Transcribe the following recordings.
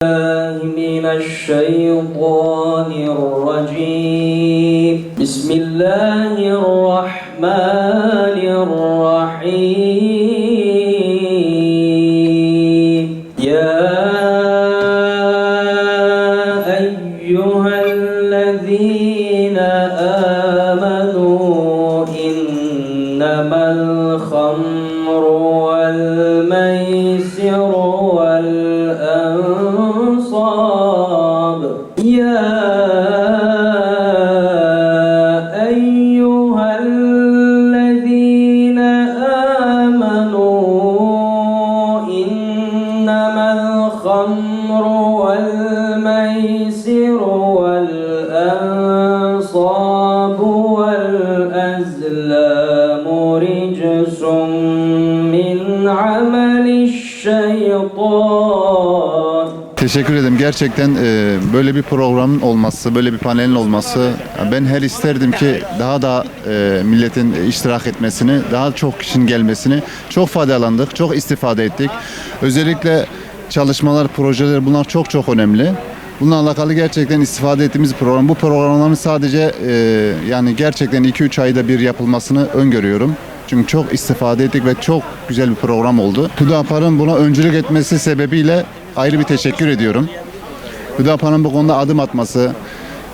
من الشيطان الرجيم بسم الله الرحمن الرحيم يا أيها الذين آمنوا إنما الخمر والميسر والأنصاب يا أيها الذين آمنوا إنما الخمر والميسر والأنصاب والأزلام رجس من عمل الشيطان. Teşekkür ederim. Gerçekten böyle bir programın olması, böyle bir panelin olması, ben her isterdim ki daha da milletin iştirak etmesini, daha çok kişinin gelmesini. Çok faydalandık, çok istifade ettik. Özellikle çalışmalar, projeler bunlar çok önemli. Bununla alakalı gerçekten istifade ettiğimiz program. Bu programların sadece yani gerçekten 2-3 ayda bir yapılmasını öngörüyorum. Çünkü çok istifade ettik ve çok güzel bir program oldu. Hüdapar'ın buna öncülük etmesi sebebiyle ayrı bir teşekkür ediyorum. Hüdapar'ın bu konuda adım atması,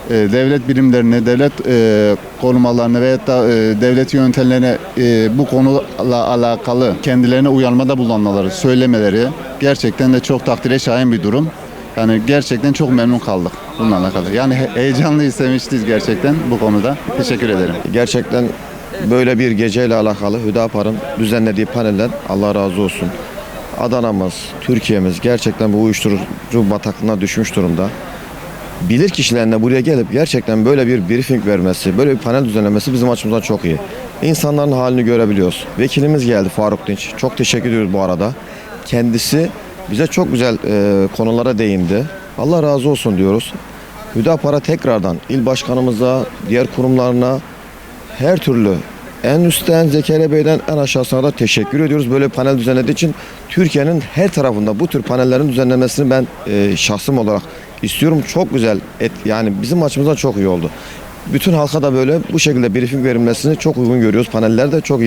devlet birimlerine, devlet korumalarına veyahut da devlet yönetenlerine bu konuyla alakalı kendilerine uyarmada bulunmaları, söylemeleri gerçekten de çok takdire şayan bir durum. Yani gerçekten çok memnun kaldık bununla alakalı. Yani heyecanlıyız, sevinçliyiz gerçekten bu konuda. Teşekkür ederim. Gerçekten böyle bir geceyle alakalı Hüdapar'ın düzenlediği paneller Allah razı olsun. Adana'mız, Türkiye'miz gerçekten bu uyuşturucu bataklığına düşmüş durumda. Bilir kişilerine buraya gelip gerçekten böyle bir briefing vermesi, böyle bir panel düzenlemesi bizim açımızdan çok iyi. İnsanların halini görebiliyoruz. Vekilimiz geldi Faruk Dinç. Çok teşekkür ediyoruz bu arada. Kendisi bize çok güzel konulara değindi. Allah razı olsun diyoruz. Hüdapar'a tekrardan il başkanımıza, diğer kurumlarına her türlü en üstten Zekeriya Bey'den en aşağısına da teşekkür ediyoruz. Böyle bir panel düzenlediği için Türkiye'nin her tarafında bu tür panellerin düzenlenmesini ben şahsım olarak istiyorum. Çok güzel, yani bizim açımızdan çok iyi oldu. Bütün halka da böyle bu şekilde briefing verilmesini çok uygun görüyoruz. Paneller de çok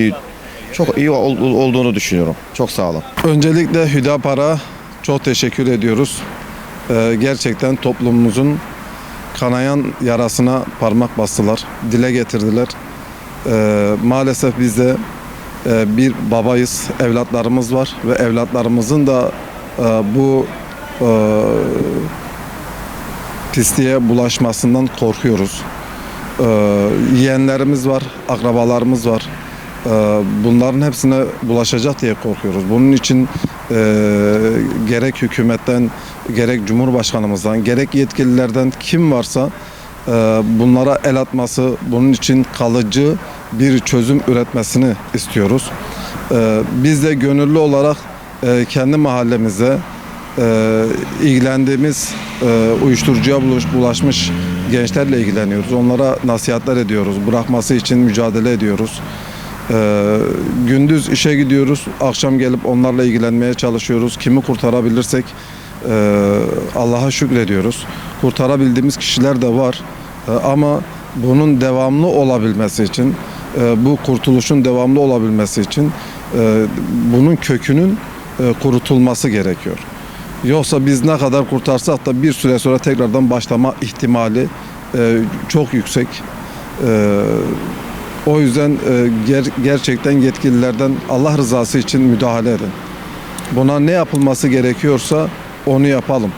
iyi olduğunu düşünüyorum. Çok sağ olun. Öncelikle Hüdapar'a çok teşekkür ediyoruz. Gerçekten toplumumuzun kanayan yarasına parmak bastılar, dile getirdiler. Maalesef biz de bir babayız, evlatlarımız var ve evlatlarımızın da bu pisliğe bulaşmasından korkuyoruz. Yeğenlerimiz var, akrabalarımız var. Bunların hepsine bulaşacak diye korkuyoruz. Bunun için gerek hükümetten, gerek Cumhurbaşkanımızdan, gerek yetkililerden kim varsa bunlara el atması, bunun için kalıcı bir çözüm üretmesini istiyoruz. Biz de gönüllü olarak kendi mahallemizde ilgilendiğimiz uyuşturucuya bulaşmış gençlerle ilgileniyoruz. Onlara nasihatler ediyoruz. Bırakması için mücadele ediyoruz. Gündüz işe gidiyoruz. Akşam gelip onlarla ilgilenmeye çalışıyoruz. Kimi kurtarabilirsek Allah'a şükrediyoruz. Kurtarabildiğimiz kişiler de var. Ama bunun devamlı olabilmesi için, bu kurtuluşun devamlı olabilmesi için bunun kökünün kurutulması gerekiyor. Yoksa biz ne kadar kurtarsak da bir süre sonra tekrardan başlama ihtimali çok yüksek. O yüzden gerçekten yetkililerden Allah rızası için müdahale edin. Buna ne yapılması gerekiyorsa onu yapalım.